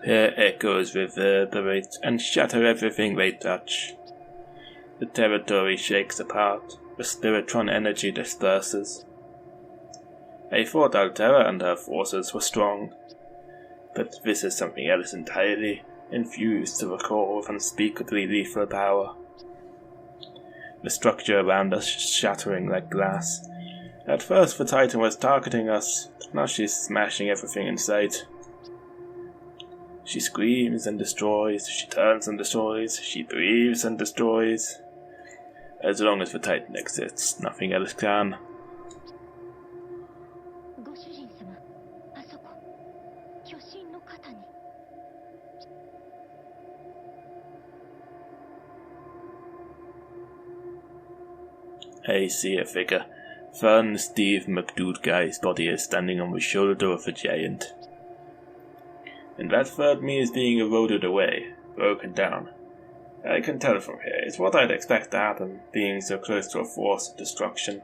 Their echoes reverberate and shatter everything they touch. The territory shakes apart, the Spiritron energy disperses. I thought Altera and her forces were strong, but this is something else entirely, infused to the core with unspeakably lethal power. The structure around us is shattering like glass. At first the Titan was targeting us, now she's smashing everything in sight. She screams and destroys, she turns and destroys, she breathes and destroys. As long as the Titan exists, nothing else can. I see a figure. Fun Steve McDude guy's body is standing on the shoulder of a giant. And that third me is being eroded away, broken down. I can tell from here, it's what I'd expect to happen, being so close to a force of destruction.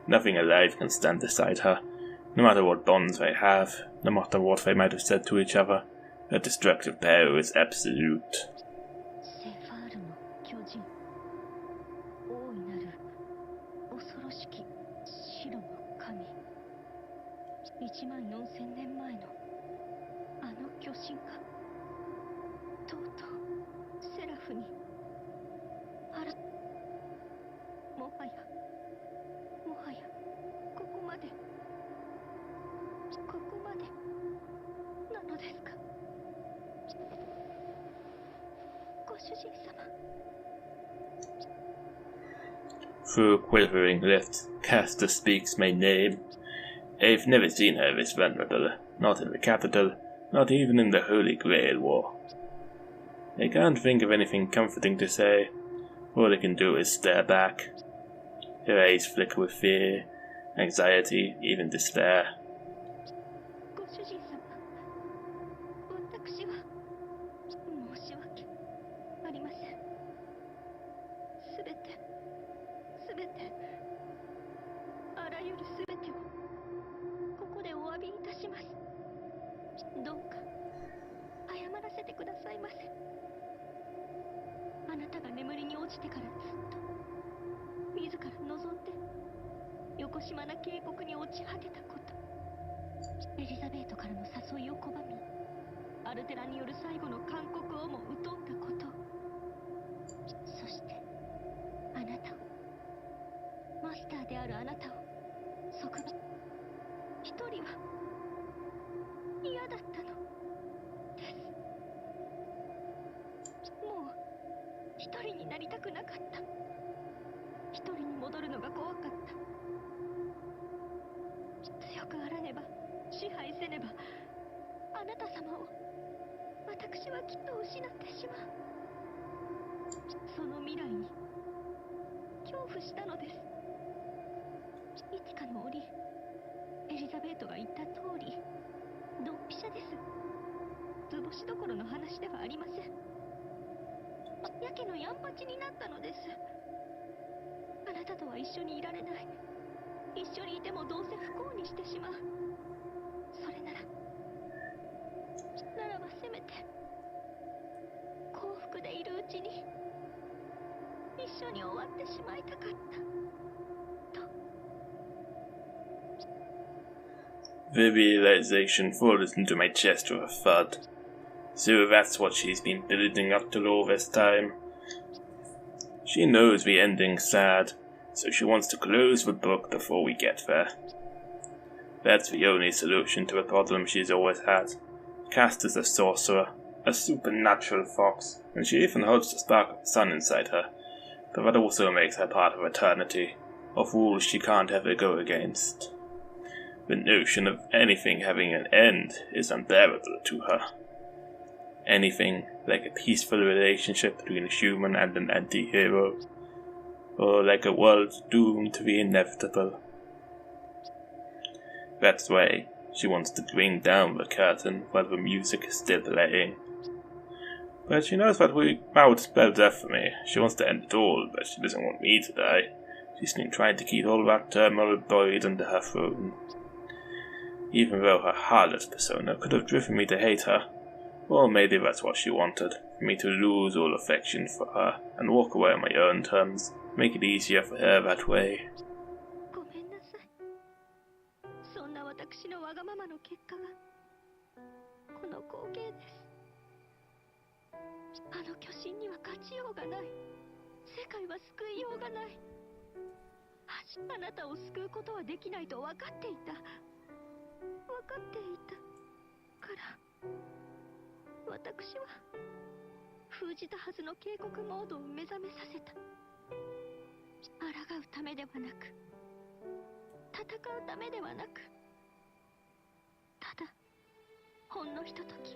Nothing alive can stand beside her, no matter what bonds they have, no matter what they might have said to each other. Her destructive power is absolute. Through a quivering lift, Castor speaks my name. I've never seen her this vulnerable, not in the capital, not even in the Holy Grail War. I can't think of anything comforting to say. All I can do is stare back. Her eyes flicker with fear, anxiety, even despair. The realization falls into my chest with a thud. So that's what she's been building up to all this time. She knows the ending's sad, so she wants to close the book before we get there. That's the only solution to a problem she's always had. Cast is a sorcerer, a supernatural fox, and she even holds the spark of the sun inside her, but that also makes her part of eternity, of rules she can't ever go against. The notion of anything having an end is unbearable to her. Anything like a peaceful relationship between a human and an anti-hero, or like a world doomed to the inevitable. That's why she wants to bring down the curtain while the music is still playing. But she knows that would spell death for me. She wants to end it all, but she doesn't want me to die. She's been trying to keep all that turmoil buried under her throne. even though her heartless persona could have driven me to hate her. Or maybe that's what she wanted, for me to lose all affection for her and walk away on my own terms, make it easier for her that way. ごめんなさい。そんな私のわがままの結果がこの光景です。あの巨神には勝ちようがない。世界は救いようがない。あなたを救うことはできないと分かっていた。分かっていたから私は封じたはずの警告モードを目覚めさせた。抗うためではなく、戦うためではなく、ただほんのひととき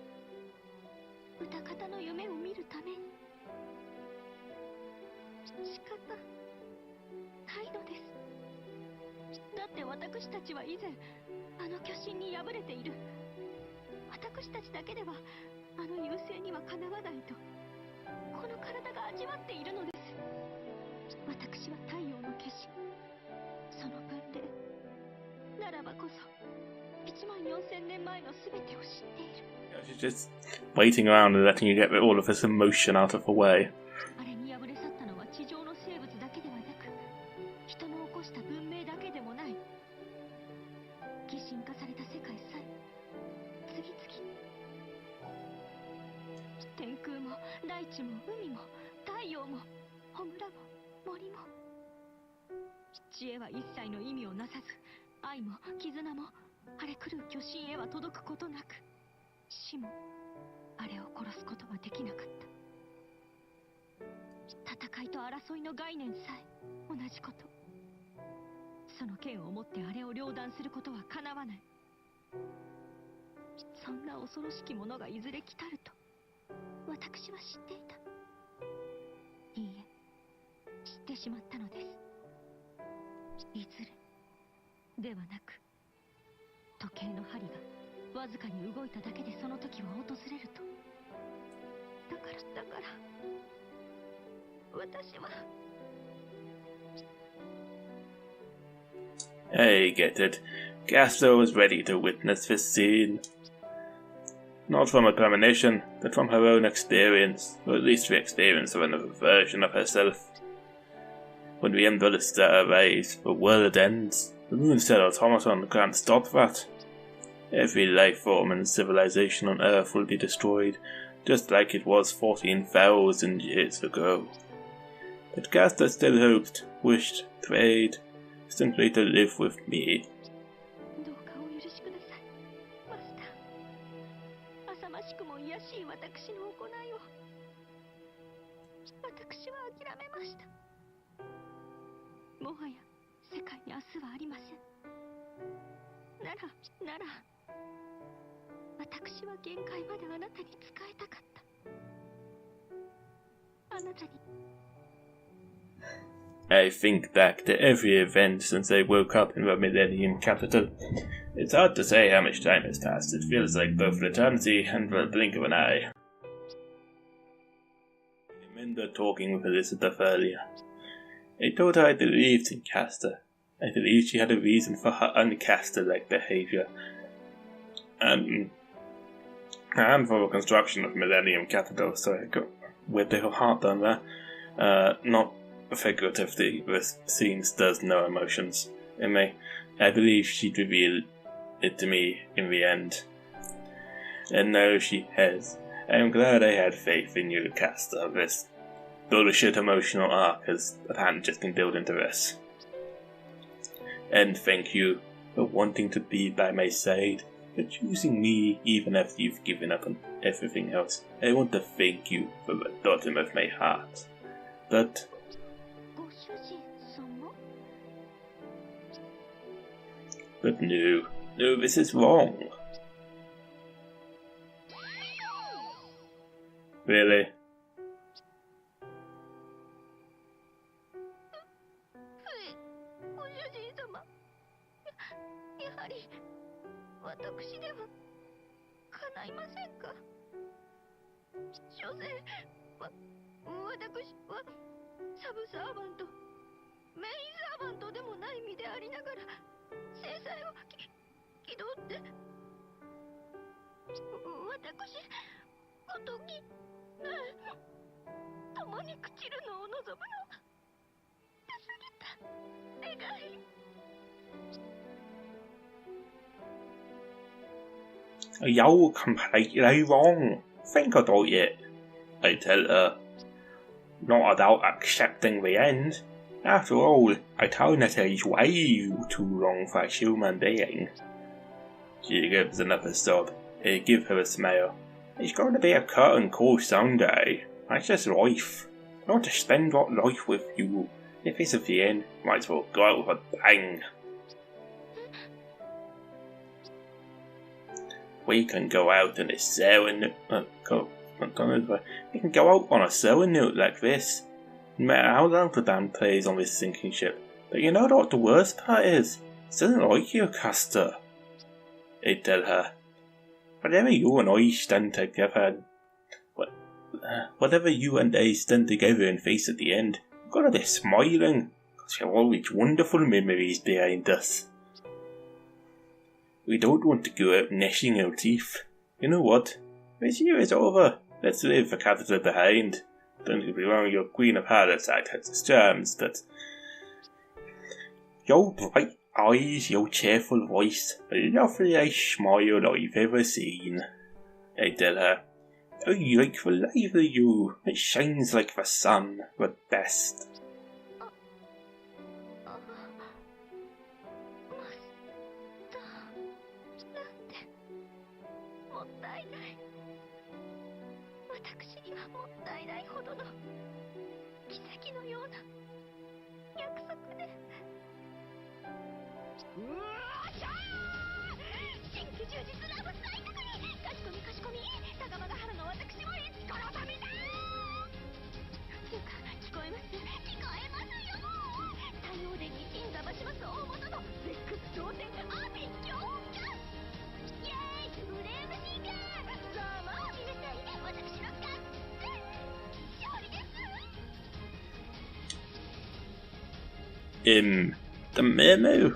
歌方の夢を見るために。仕方ないのです。だって私たちは以前あの巨神に敗れている。私たちだけではあの優勢にはかなわないとこの体が味わっているのです。私は太陽の化身、その分霊ならばこそ14000年前の全てを知っている。 She's just waiting around and letting you get all of this emotion out of the way. あれに敗れ去ったのは地上の生物だけではなく、人の起こした文明だけでもない。擬神化された世界さえ次々、天空も大地も海も太陽も穂村も森も、知恵は一切の意味をなさず、愛も絆も荒れ狂う巨神へは届くことなく、死もあれを殺すことはできなかった。戦いと争いの概念さえ同じこと。その剣を持ってあれを両断することはかなわない。そんな恐ろしきものがいずれ来たると私は知っていた。いいえ、知ってしまったのです。いずれではなく、時計の針がわずかに動いただけでその時は訪れると。だから私は。 I get it. Castor was ready to witness this scene. Not from a premonition, but from her own experience, or at least the experience of another version of herself. When the Emperor Star arrives, the world ends. The Mooncell automaton can't stop that. Every life form and civilization on Earth will be destroyed, just like it was 14,000 years ago. But Castor still hoped, wished, prayed, simply to live with me. どうかお許しください、マスター。浅ましくも卑しい私の行いを私は諦めました。もはや世界に明日はありません。なら私は限界まであなたに仕えたかった。あなたに。I think back to every event since I woke up in the Millennium Capital. It's hard to say how much time has passed. It feels like both an eternity and the blink of an eye. I remember talking with Elizabeth earlier. I told her I believed in Castor. I believed she had a reason for her un-Castor-like behavior. And for the construction of Millennium Capital, so I got with the heartburn there. Not figuratively, this scene stirs no emotions in me. I believe she'd reveal it to me in the end. And now she has. I am glad I had faith in you, Castor. This bullshit emotional arc has apparently just been built into this. And thank you for wanting to be by my side, for choosing me even after you've given up on everything else. I want to thank you from the bottom of my heart. But no, this is wrong. Really? ご主人様、やはり私では叶いませんか。所詮私はサブサーバント、メインサーバントでもない身でありながら制裁をどうって。私ごとき共に朽ちるのを望むの。出過ぎた願い。You're completely wrong. Think about it, I tell her. Not about accepting the end. After all, eternity is way too long for a human being. She gives another sob. I give her a smile. It's going to be a curtain call someday. That's just life. I want to spend what life with you. If it's at the end, might as well go out with a bang. We can go out on a sour note. We can go out on a sour note like this. No matter how long the band plays on this sinking ship. But you know what the worst part is? It doesn't like you, Castor. I tell her. Whatever you and I stand together and face at the end, we've got to be smiling, because we have all these wonderful memories behind us. We don't want to go out gnashing our teeth. You know what? This year is over. Let's leave the catheter behind. Don't get me wrong, your Queen of Hearts act has its charms, but your bright eyes, your cheerful voice, the loveliest smile I've ever seen. I tell her, I like the life of you. It shines like the sun, the best. The memo?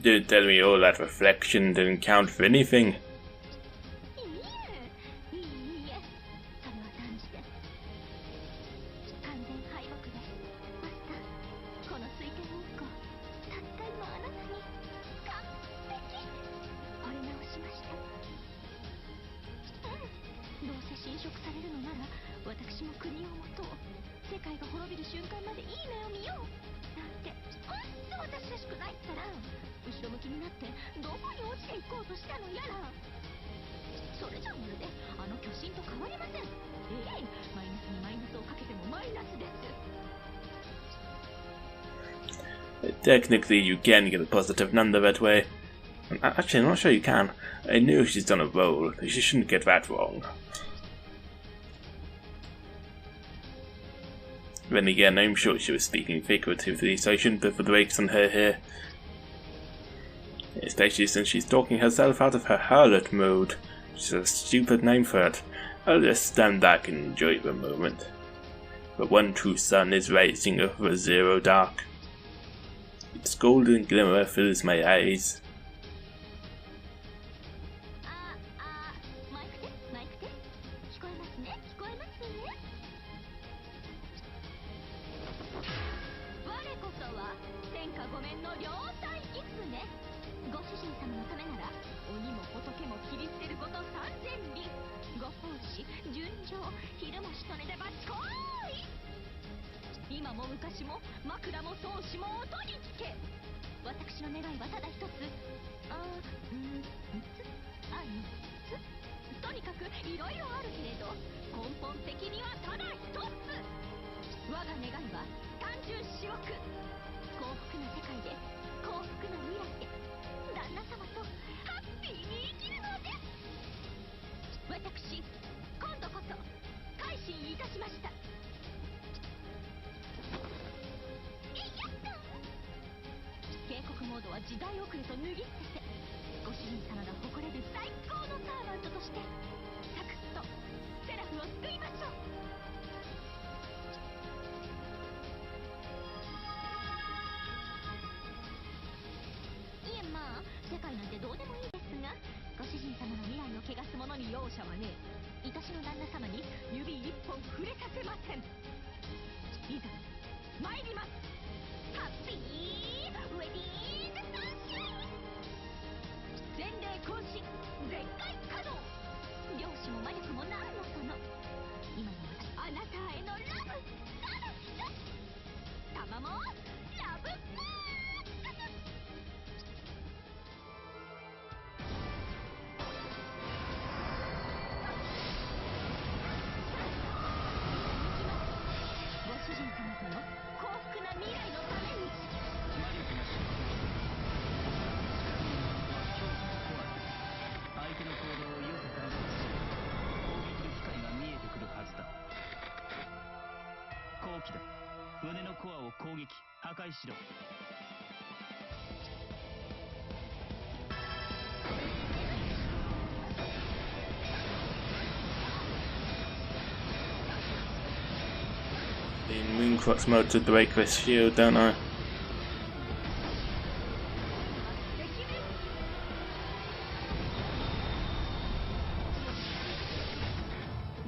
Don't tell me all that reflection didn't count for anything. Technically, you can get a positive number that way. Actually, I'm not sure you can. I know she's done a roll. She shouldn't get that wrong. Then again, I'm sure she was speaking figuratively, so I shouldn't put the brakes on her here. Especially since she's talking herself out of her harlot mode, which is a stupid name for it. I'll just stand back and enjoy the moment. The one true sun is rising over zero dark. Its golden glimmer fills my eyes. 界なんてどうでもいいですが、ご主人様の未来を汚す者に容赦はねえ。愛しの旦那様に指一本触れさせません。いざ参ります。ハッピーウェディングサンシャイン。全霊行使全開稼働。漁師も魔力も何のその。今の私あなたへのラブ玉もラブマーご主人様との幸福な未来のために。魔力が進行相手の行動をよく観察し攻撃の機会が見えてくるはずだ。好機だ。胸のコアを攻撃破壊しろ。In Mooncroft's mode to break this shield, don't I?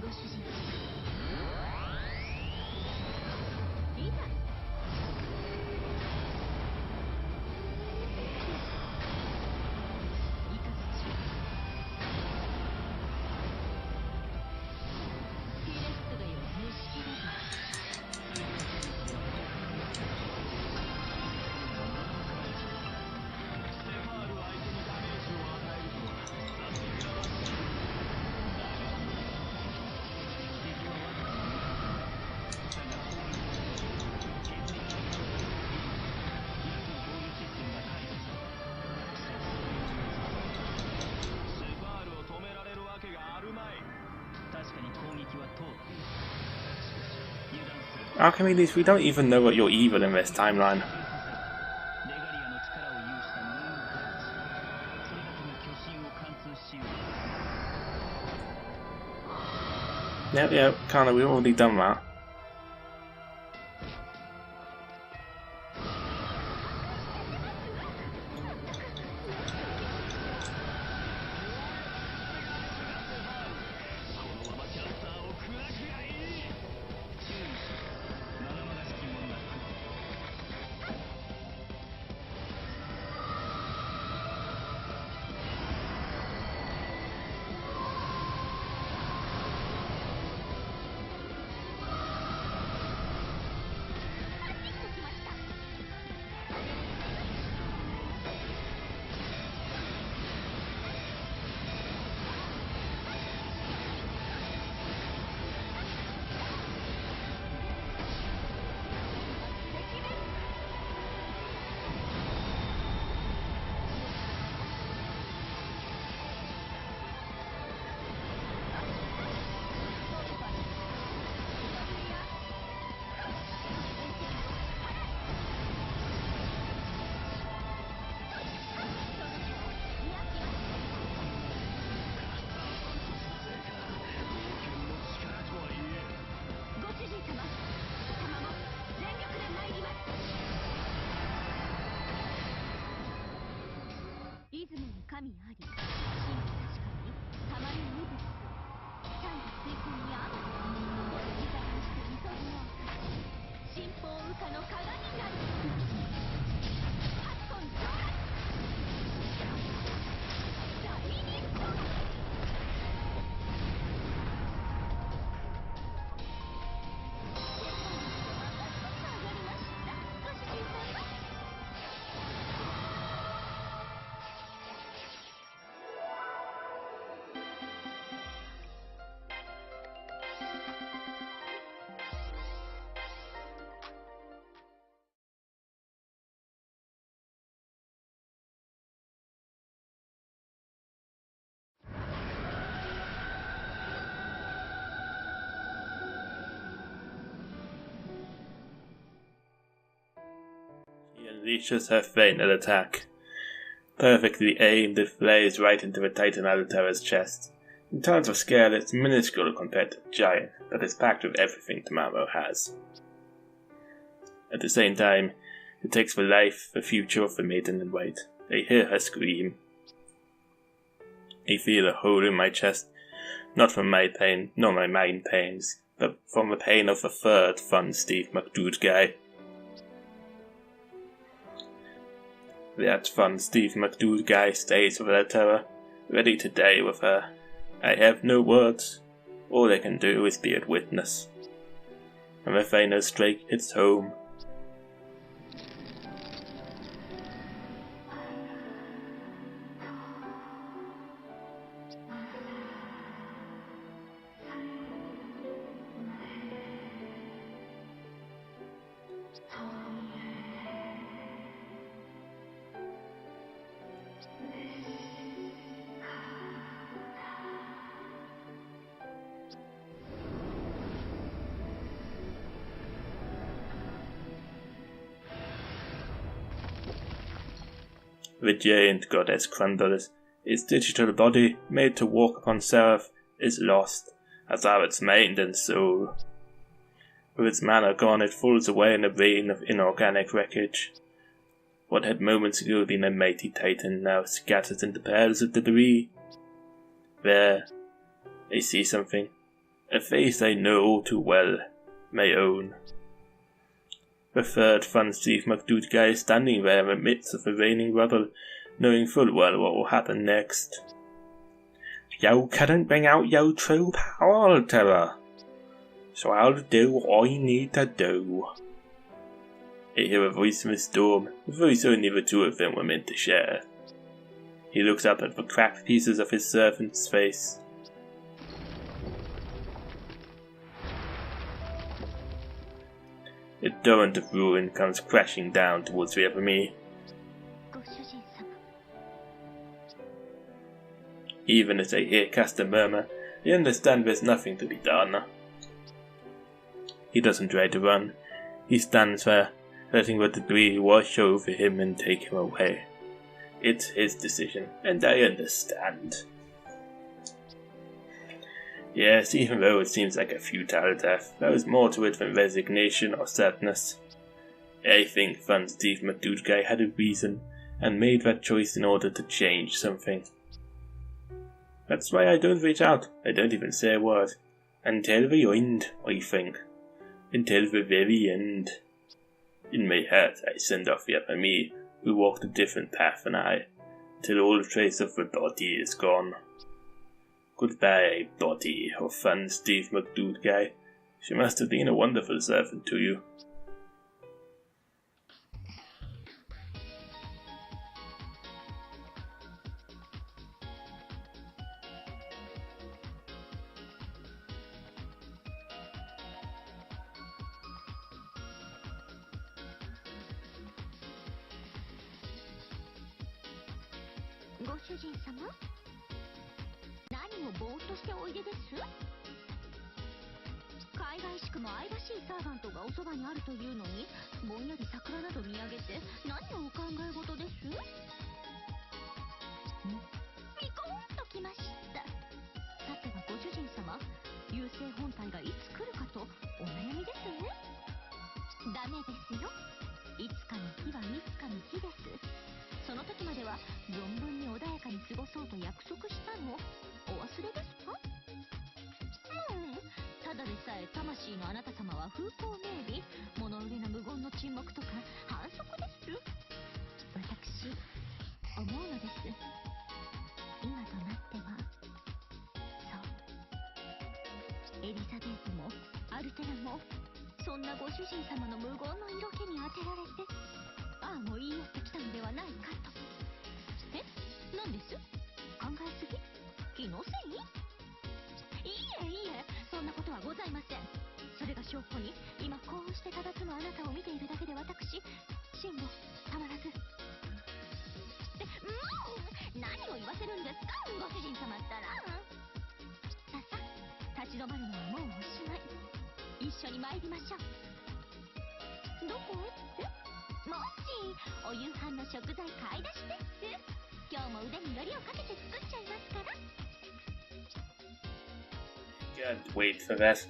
ご主人いざ。いかがしよう。ピレットがよ虫切りだ。How can we lose? We don't even know what you're evil in this timeline. Yep, kinda, we've already done that. Unleashes her fatal attack. Perfectly aimed, it flares right into the Titan Altair's chest. In terms of scale, it's minuscule compared to the giant, but it's packed with everything Tamamo has. At the same time, it takes the life, the future of the maiden in white. They hear her scream, I feel a hole in my chest, not from my pain, nor my mind pains, but from the pain of the third fun Steve McDood guy. That fun Steve McDood guy stays with her terror, ready to die with her. I have no words. All I can do is be a witness. And the final strike hits home. The giant goddess crumbles. Its digital body, made to walk upon Seraph, is lost, as are its mind and soul. With its mana gone, it falls away in a rain of inorganic wreckage. What had moments ago been a mighty titan now scatters into piles of debris. There, I see something. A face I know all too well. My own. The third fun Steve McDood guy is standing there in the midst of the raining rubble, knowing full well what will happen next. You couldn't bring out your true power, Terror. So I'll do what I need to do. I hear a voice from the storm, a voice only the two of them were meant to share. He looks up at the cracked pieces of his servant's face. A torrent of ruin comes crashing down towards the other me. Even as I hear Caster murmur, I understand there's nothing to be done. He doesn't try to run. He stands there, letting the debris wash over him and take him away. It's his decision, and I understand. Yes, even though it seems like a futile death, there is more to it than resignation or sadness. I think fun Steve McDood guy had a reason, and made that choice in order to change something. That's why I don't reach out, I don't even say a word. Until the end, I think. Until the very end. In my heart, I send off the upper me, who walked a different path than I, until all trace of the body is gone. Goodbye, body of fun Steve McDood guy. She must have been a wonderful servant to you. Can't wait for that.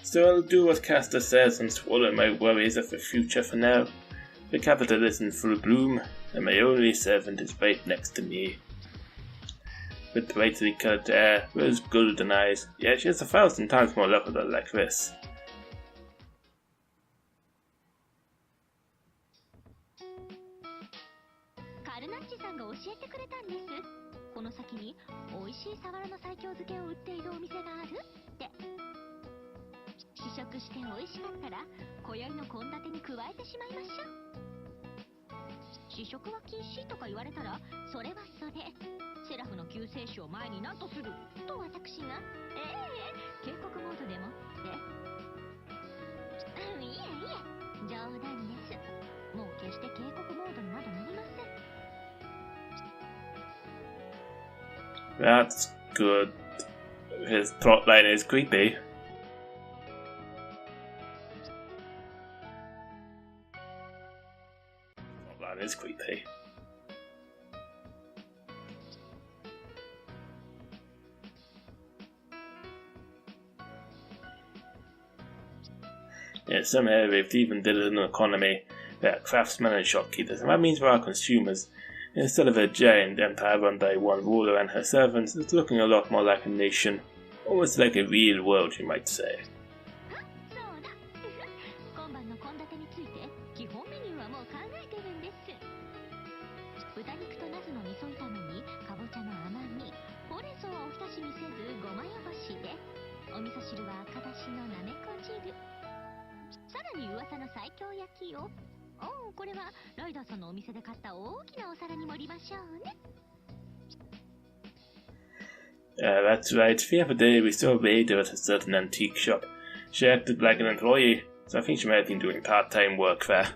So I'll do what Caster says and swallow my worries of the future for now. The capital is in full bloom, and my only servant is right next to me. with brightly coloured hair, rose golden eyes. Yeah, she has 1,000 times more lovable like this. カルナッチさんが教えてくれたんです。この先に美味しいサワラの西京漬けを売っているお店があるって。試食して美味しかったら今宵の献立に加えてしまいましょう。試食は禁止とか言われたらそれはそれ。セラフの救世主を前に何とすると私が。警告モードでもって。いえいえ、冗談です。もう決して警告モードになどなりません。That's good. His plotline is creepy. Plotline is creepy. Yeah, somehow they've even did an economy. There are craftsmen and shopkeepers, and that means there are consumers. Instead of a giant empire run by one ruler and her servants, it's looking a lot more like a nation. Almost like a real world, you might say. そうだ。今晩の献立について基本メニューはもう考えてるんです。豚肉とナスの味噌炒めにかぼちゃの甘煮、ほうれん草はおひたしにせずごま汚しで、お味噌汁は赤だしのなめこ汁、さらに噂の西京焼きを。これはライダーさんのお店で買った大きなお皿に盛りましょうね。That's right. The other day we saw Raider at a certain antique shop. She acted like an employee, so I think she might have been doing part-time work there.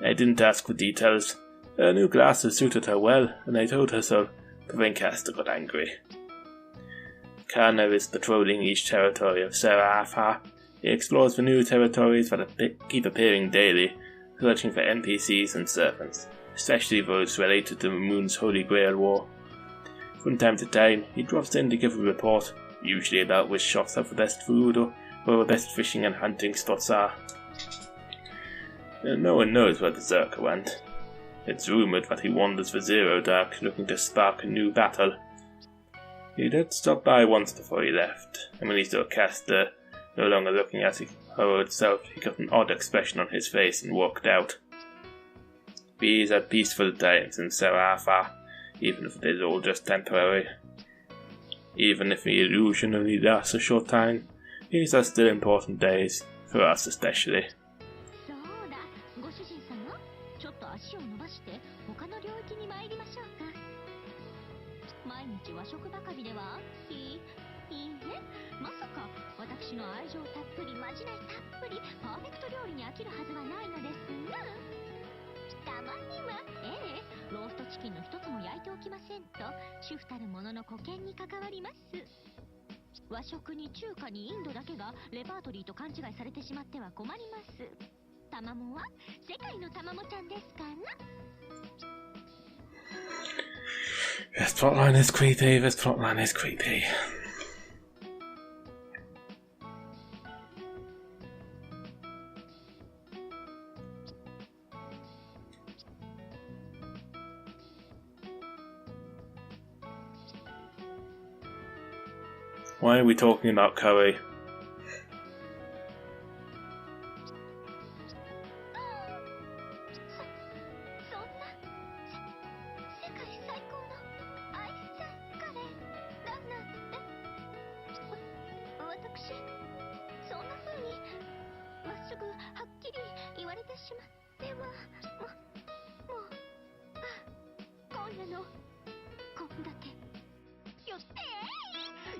I didn't ask for details. Her new glasses suited her well, and I told her so, but then Caster got angry. Kana is patrolling each territory of Serapha. He explores the new territories that keep appearing daily, searching for NPCs and servants, especially those related to the Moon's Holy Grail War. From time to time, he drops in to give a report, usually about which shops have the best food or where the best fishing and hunting spots are. No one knows where the Zerker went. It's rumoured that he wanders the Zero Dark looking to spark a new battle. He did stop by once before he left, and when he saw Caster no longer looking at her itself, he got an odd expression on his face and walked out. These are peaceful times in Serapha, even if it is all just temporary. Even if the illusion only lasts a short time, these are still important days, for us especially. そうだ、ご主人様、ちょっと足を伸ばして他の領域に参りましょうか。毎日和食ばかりではいいね。まさか私の愛情たっぷり、まじないたっぷり、パーフェクト料理に飽きるはずはないのですが、たまにはローストチキンの一つも焼いておきませんと主婦たる者の固権に関わります。和食に中華にインドだけがレパートリーと勘違いされてしまっては困ります。たまもは世界のたまもちゃんですから。This plotline is creepy, this plotline is creepy. Why are we talking about curry?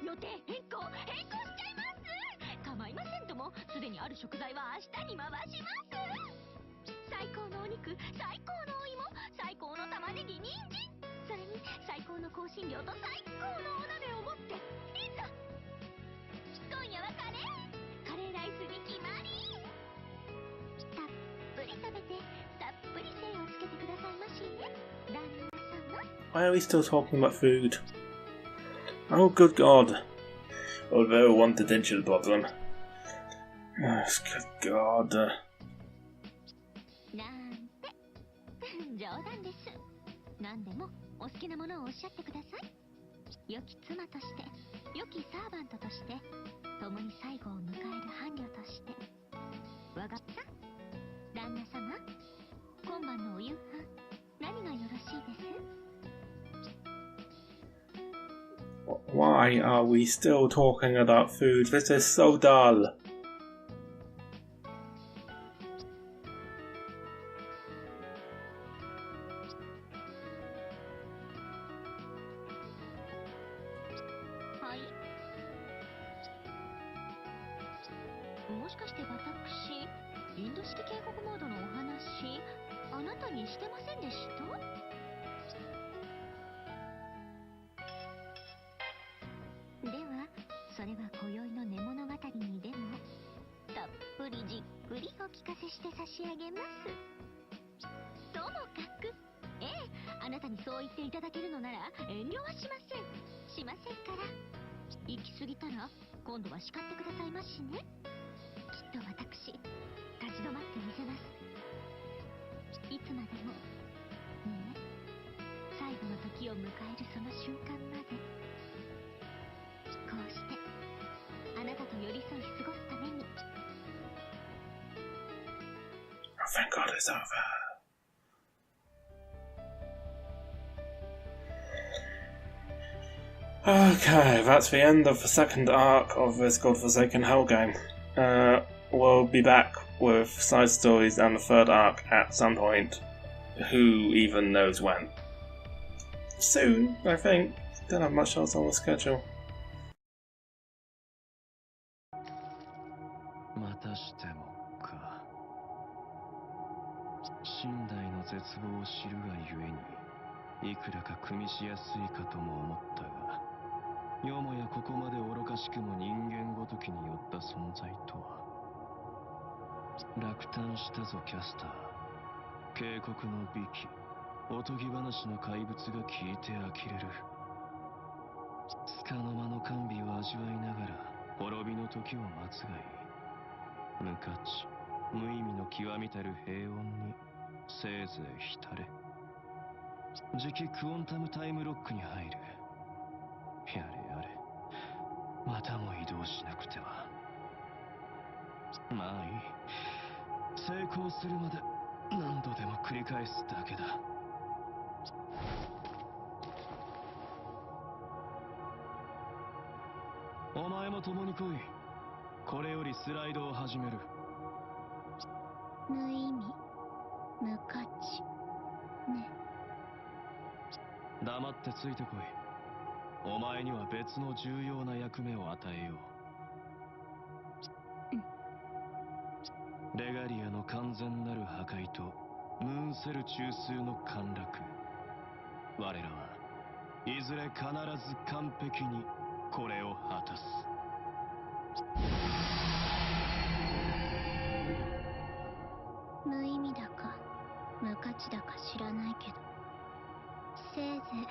予定変更しちゃいます。構いませんとも、すでにある食材は明日に回します。最高のお肉、最高のお芋、最高の玉ねぎ、人参、それに最高の香辛料と最高のお鍋を持っていざ。今夜はカレーライスに決まり。たっぷり食べてたっぷり精をつけてくださいましね、旦那様。 Why are we still talking about food? Oh, good God. Although one potential problem. Yes, good God. なんて冗談です。何でもお好きなものをおっしゃってください。良き妻として、良きサーバントとして、共に最後を迎える伴侶として。我がさん、旦那様、今晩のお夕飯、何がよろしいです？ Why are we still talking about food? This is so dull. はい。もしかして私、インド式警告モードのお話、あなたにしてませんでした？では、それは今宵の寝物語にでも、たっぷりじっくりお聞かせして差し上げます。ともかく、あなたにそう言っていただけるのなら遠慮はしません。しませんから。行き過ぎたら、今度は叱ってくださいましね。きっと私、立ち止まってみせます。いつまでも、ね、最後の時を迎えるその瞬間まで。こうしてあなたと寄り添い過ごすために。 Thank God it's over. Okay, that's the end of the second arc of this godforsaken hell game. We'll be back with side stories and the third arc at some point. Who even knows when? Soon, I think. Don't have much else on the schedule. またしてもか。身代の絶望を知るがゆえに、いくらか組みしやすいかとも思ったが、よもやここまで愚かしくも人間ごときによった存在とは。落胆したぞキャスター。警告の美記、おとぎ話の怪物が聞いて呆れる。束の間の甘美を味わいながら滅びの時を待つがいい。無価値無意味の極みたる平穏にせいぜい浸れ。次期クオンタムタイムロックに入る。やれやれ、またも移動しなくては。まあいい、成功するまで何度でも繰り返すだけだ。お前も共に来い。これよりスライドを始める。無意味、無価値ね。黙ってついてこい。お前には別の重要な役目を与えよう。レガリアの完全なる破壊とムーンセル中枢の陥落。我らはいずれ必ず完璧にこれを果たす。無意味だか無価値だか知らないけど、せいぜい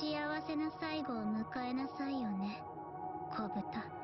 幸せな最後を迎えなさいよね、小豚。